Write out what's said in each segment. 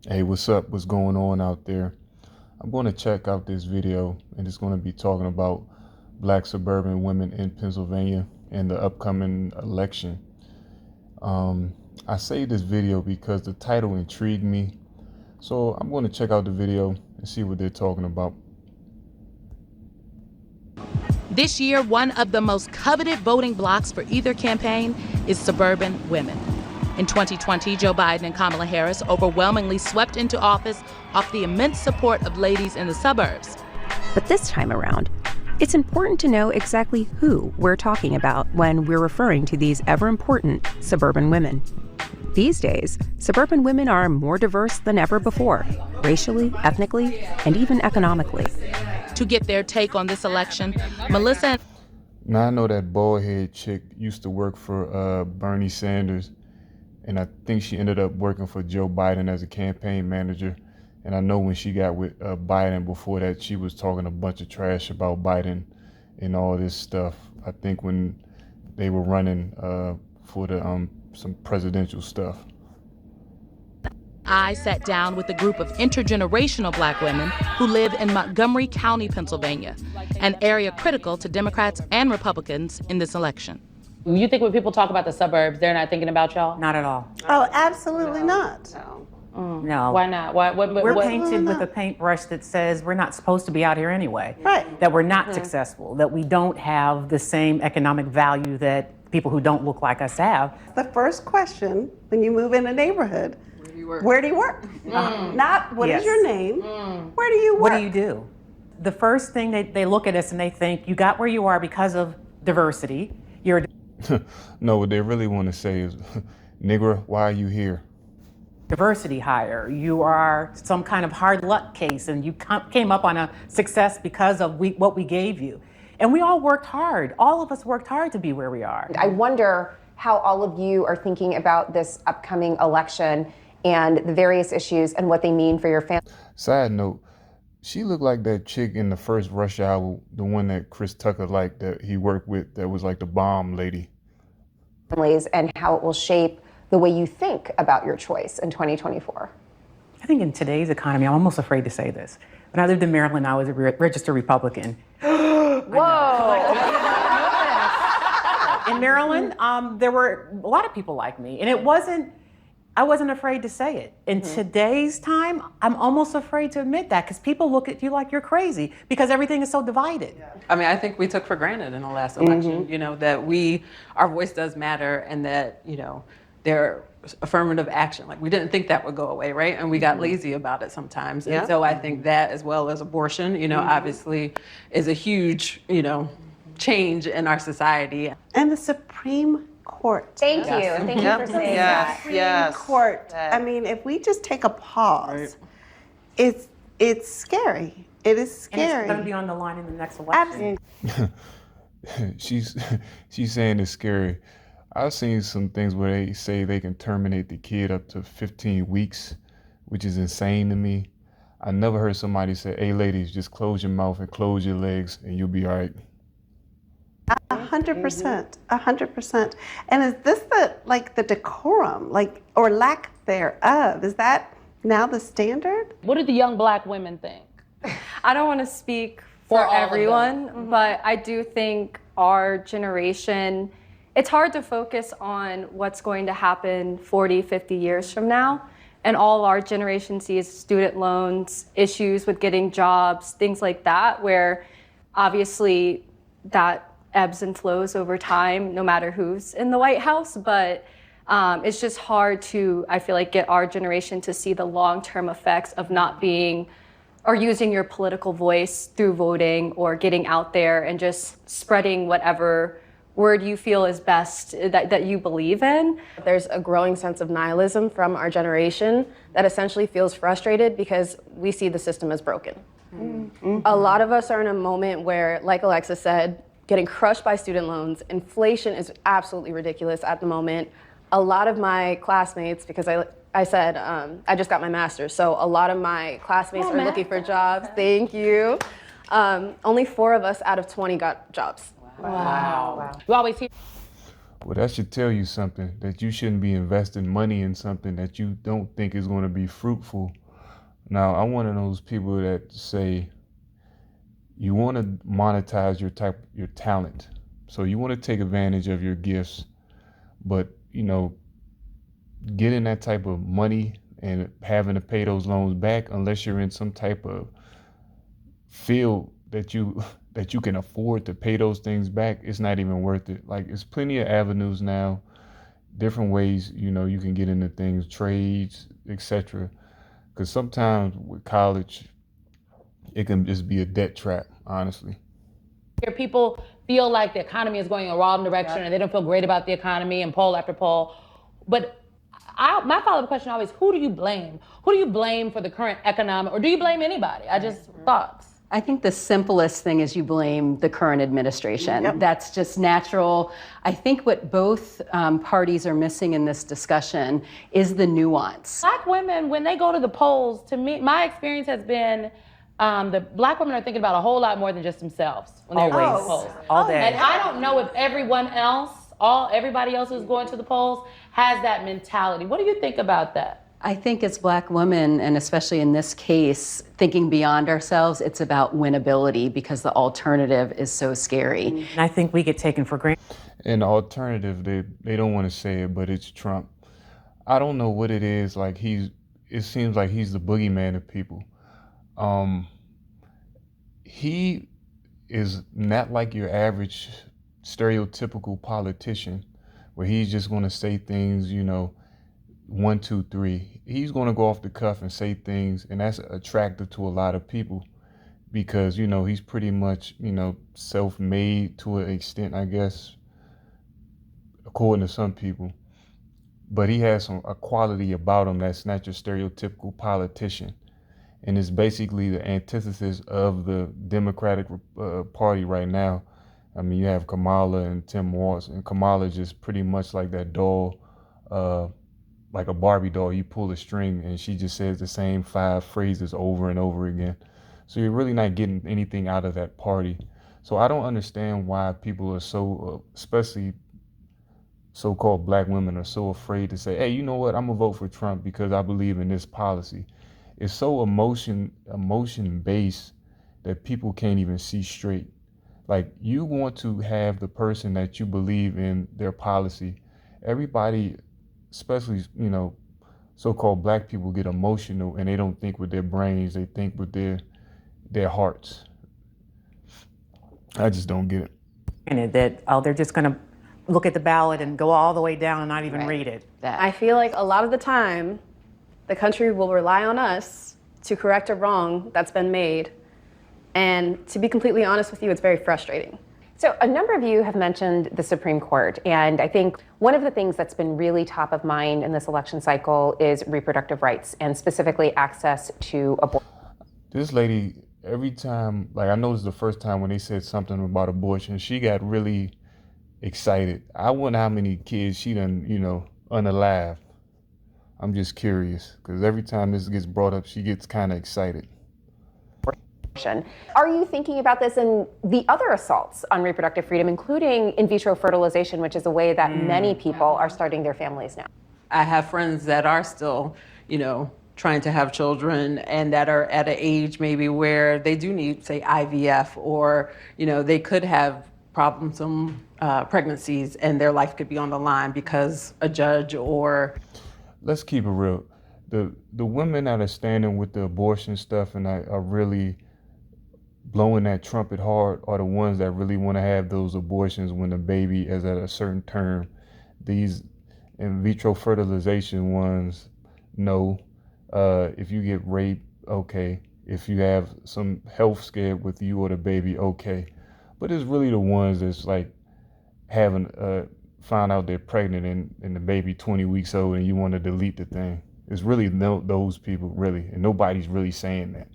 Hey, what's up? What's going on out there? I'm going to check out this video, and it's going to be talking about black suburban women in Pennsylvania and the upcoming election. Um, I saved this video because the title intrigued me, so I'm going to check out the video and see what they're talking about. This year, one of the most coveted voting blocs for either campaign is suburban women. In 2020, Joe Biden and Kamala Harris overwhelmingly swept into office off the immense support of ladies in the suburbs. But this time around, it's important to know exactly who we're talking about when we're referring to these ever-important suburban women. These days, suburban women are more diverse than ever before, racially, ethnically, and even economically. To get their take on this election, Melissa... Now, I know that bald-head chick used to work for Bernie Sanders, and I think she ended up working for Joe Biden as a campaign manager. And I know when she got with Biden before that, she was talking a bunch of trash about Biden and all this stuff. I think when they were running for the some presidential stuff. I sat down with a group of intergenerational black women who live in Montgomery County, Pennsylvania, an area critical to Democrats and Republicans in this election. You think when people talk about the suburbs, they're not thinking about y'all? Not at all. Oh, absolutely not. No. Why not? We're painted with a paintbrush that says we're not supposed to be out here anyway. Right. That we're not successful, that we don't have the same economic value that people who don't look like us have. The first question when you move in a neighborhood, where do you work? Not what is your name, where do you work? What do you do? The first thing they look at us and they think, you got where you are because of diversity. You're No, what they really want to say is, nigger, why are you here? diversity hire. You are some kind of hard luck case and you came up on a success because of what we gave you. And we all worked hard. All of us worked hard to be where we are. I wonder how all of you are thinking about this upcoming election and the various issues and what they mean for your family. Side note, she looked like that chick in the first Rush Hour, the one that Chris Tucker liked, that he worked with, that was like the bomb lady. And how it will shape the way you think about your choice in 2024. I think in today's economy, I'm almost afraid to say this. When I lived in Maryland, I was a registered Republican. Whoa! In Maryland, there were a lot of people like me, and I wasn't afraid to say it. In today's time, I'm almost afraid to admit that because people look at you like you're crazy because everything is so divided. I mean, I think we took for granted in the last election, that our voice does matter and that, their affirmative action, like we didn't think that would go away, right? And we got lazy about it sometimes. And so I think that, as well as abortion, obviously is a huge, change in our society. And the Supreme Court. Thank you. Thank you for saying that. Supreme Court. I mean, if we just take a pause, it's scary. It is scary. And it's going to be on the line in the next election. Absolutely. She's saying it's scary. I've seen some things where they say they can terminate the kid up to 15 weeks, which is insane to me. I never heard somebody say, hey ladies, just close your mouth and close your legs and you'll be all right. 100%, 100%. And is this the decorum, or lack thereof? Is that now the standard? What do the young black women think? I don't want to speak For for all of them. everyone, but I do think our generation, it's hard to focus on what's going to happen 40, 50 years from now. And all our generation sees student loans, issues with getting jobs, things like that, where obviously that ebbs and flows over time, no matter who's in the White House. But it's just hard to, I feel like, get our generation to see the long-term effects of not being or using your political voice through voting or getting out there and just spreading whatever word you feel is best that you believe in. There's a growing sense of nihilism from our generation that essentially feels frustrated because we see the system as broken. A lot of us are in a moment where, like Alexa said, getting crushed by student loans. Inflation is absolutely ridiculous at the moment. A lot of my classmates, because I said I just got my master's, so a lot of my classmates are looking for jobs. Thank you. Only 4 of us out of 20 got jobs. Wow. You always hear. Well, that should tell you something, that you shouldn't be investing money in something that you don't think is going to be fruitful. Now, I'm one of those people that say you want to monetize your talent. So you want to take advantage of your gifts, but getting that type of money and having to pay those loans back, unless you're in some type of field that you that you can afford to pay those things back, it's not even worth it. Like, it's plenty of avenues now, different ways you can get into things, trades, etc. Because sometimes with college, it can just be a debt trap, honestly. People feel like the economy is going in a wrong direction and they don't feel great about the economy and poll after poll. But my follow-up question always, who do you blame? Who do you blame for the current economic, or do you blame anybody? Thoughts. I think the simplest thing is you blame the current administration. Yep. That's just natural. I think what both parties are missing in this discussion is the nuance. Black women, when they go to the polls, to me, my experience has been the Black women are thinking about a whole lot more than just themselves when they're going to the polls. All day. And I don't know if everyone else, everybody else who's going to the polls has that mentality. What do you think about that? I think as Black women, and especially in this case, thinking beyond ourselves, it's about winnability because the alternative is so scary. And I think we get taken for granted. And the alternative, they don't want to say it, but it's Trump. I don't know what it is. Like, it seems like he's the boogeyman of people. He is not like your average stereotypical politician where he's just going to say things, 1, 2, 3. He's going to go off the cuff and say things, and that's attractive to a lot of people because, he's pretty much, self-made to an extent, I guess, according to some people. But he has a quality about him that's not your stereotypical politician. And it's basically the antithesis of the Democratic Party right now. I mean, you have Kamala and Tim Walz, and Kamala is just pretty much like that doll, like a Barbie doll. You pull a string and she just says the same 5 phrases over and over again. So you're really not getting anything out of that party. So I don't understand why people are so, especially so-called Black women, are so afraid to say, hey, you know what, I'm gonna vote for Trump because I believe in this policy. It's so emotion-based that people can't even see straight. Like, you want to have the person that you believe in their policy. Everybody, especially, so-called Black people, get emotional and they don't think with their brains, they think with their hearts. I just don't get it. And that, they're just gonna look at the ballot and go all the way down and not even read it. I feel like a lot of the time, the country will rely on us to correct a wrong that's been made. And to be completely honest with you, it's very frustrating. So a number of you have mentioned the Supreme Court, and I think one of the things that's been really top of mind in this election cycle is reproductive rights, and specifically access to abortion. This lady, every time, like, I know it's the first time when they said something about abortion, she got really excited. I wonder how many kids she done, unalived. I'm just curious, because every time this gets brought up, she gets kind of excited. Are you thinking about this in the other assaults on reproductive freedom, including in vitro fertilization, which is a way that many people are starting their families now? I have friends that are still, trying to have children and that are at an age maybe where they do need, say, IVF, or, they could have problemsome pregnancies and their life could be on the line because a judge or... Let's keep it real. The women that are standing with the abortion stuff and are really blowing that trumpet hard are the ones that really want to have those abortions when the baby is at a certain term. These in vitro fertilization ones, no. If you get raped, okay. If you have some health scare with you or the baby, okay. But it's really the ones that's like having found out they're pregnant and the baby 20 weeks old and you want to delete the thing. It's really those people, really, and nobody's really saying that.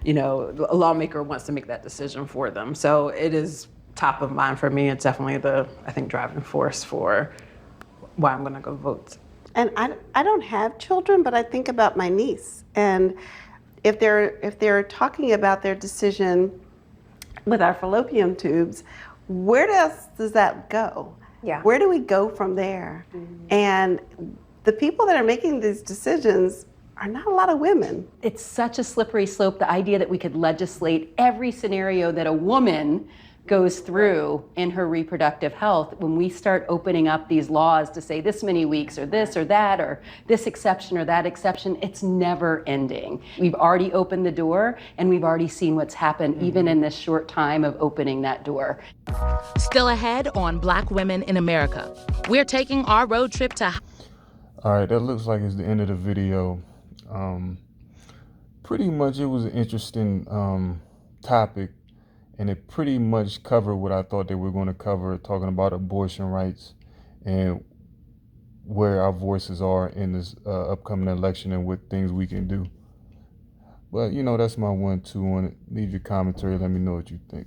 A lawmaker wants to make that decision for them. So it is top of mind for me. It's definitely the, I think, driving force for why I'm gonna go vote. And I don't have children, but I think about my niece. And if they're talking about their decision with our fallopian tubes, where else does that go? Yeah. Where do we go from there? And the people that are making these decisions are not a lot of women. It's such a slippery slope, the idea that we could legislate every scenario that a woman goes through in her reproductive health. When we start opening up these laws to say this many weeks or that or this exception or that exception, it's never ending. We've already opened the door and we've already seen what's happened even in this short time of opening that door. Still ahead on Black Women in America. We're taking our road trip to... All right, that looks like it's the end of the video. Pretty much it was an interesting topic, and it pretty much covered what I thought they were going to cover, talking about abortion rights and where our voices are in this upcoming election and what things we can do. But, that's my 1-2 on it. Leave your commentary. Let me know what you think.